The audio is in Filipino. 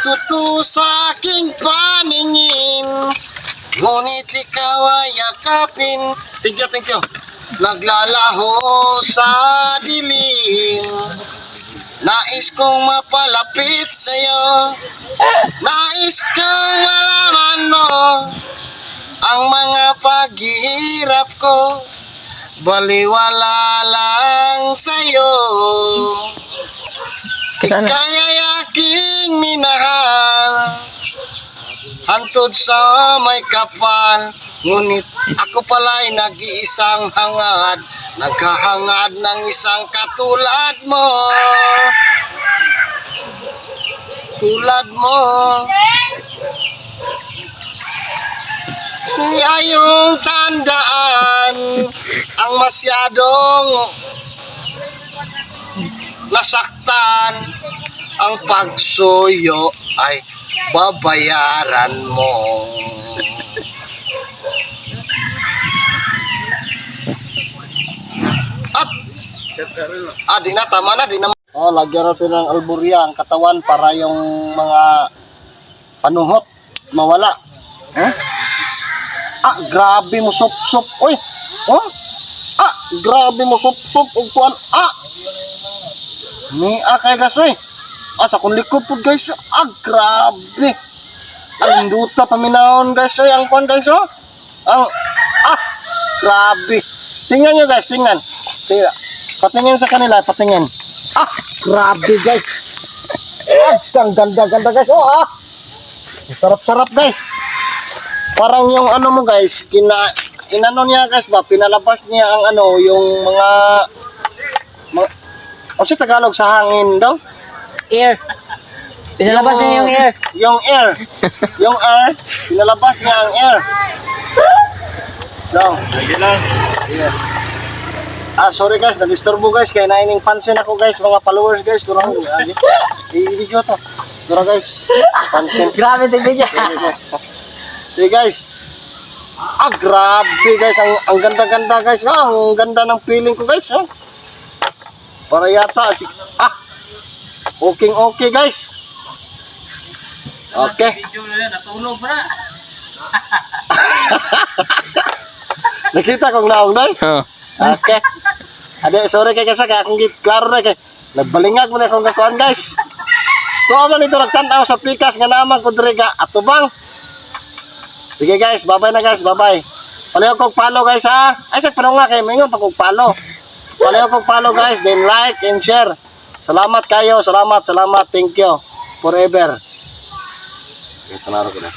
nagtutu sa aking paningin, ngunit ikaw ay yakapin. Thank you. Naglalaho sa dilim, nais kong mapalapit sa'yo, nais kong malaman mo ang mga paghihirap ko, baliwala lang sa'yo. Ika'y aking minahal, hantod sa may kapal, ngunit ako pala'y nag-iisang hangad, naghahangad ng isang katulad mo. Tulad mo, iyong tandaan ang masyadong nasaktan, ang pagsuyo ay babayaran mo. Di na, tama na, di na. Lagyan natin ng alburya ang katawan para yung mga panuhot mawala. Grabe mo sup-sup. Uy, grabe mo sup-sup. Ugtuan, kay gas, uy. Sa kung likod po, guys. Grabe. Ang duta paminahon, guys, uy. Ang kuhan, guys, oh. Grabe. Tingnan nyo, guys, tingnan. Patingin sa kanila, patingin. Grabe, guys. Ang ganda, guys. Sarap-sarap, guys. Parang yung ano mo, guys, inano niya, guys, pinalabas niya ang yung mga si Tagalog sa hangin daw? Air. Pinalabas niya yung air. Yung air. Yung air, pinalabas niya ang air. Daw. Lagi lang. Yeah. Sorry guys, nag-istorbo guys, kaya naining pansin ako guys, mga followers guys, kurang i-video to. Kurang guys, pansin. Grabe din video. Okay guys. Grabe guys, ang ganda-ganda guys. Ang ganda ng feeling ko guys. Para yata okay guys. Okay. Video na yan, natulog pa na. Nakita kong naong day? Okay. Sorry kay kasi kaya akong klaro na kay nagbalingag mo na akong kakuan guys. Tuwa man ito nagtanaw sa pikas nga naman ko diriga atubang. Sige guys, bye-bye na guys, bye-bye. Palayo kong follow guys ha. Ay sa panong nga kayo, mingon pa kong follow. Palayo kong follow guys, then like and share. Salamat kayo, salamat, thank you. Forever. Ito na rin ko na.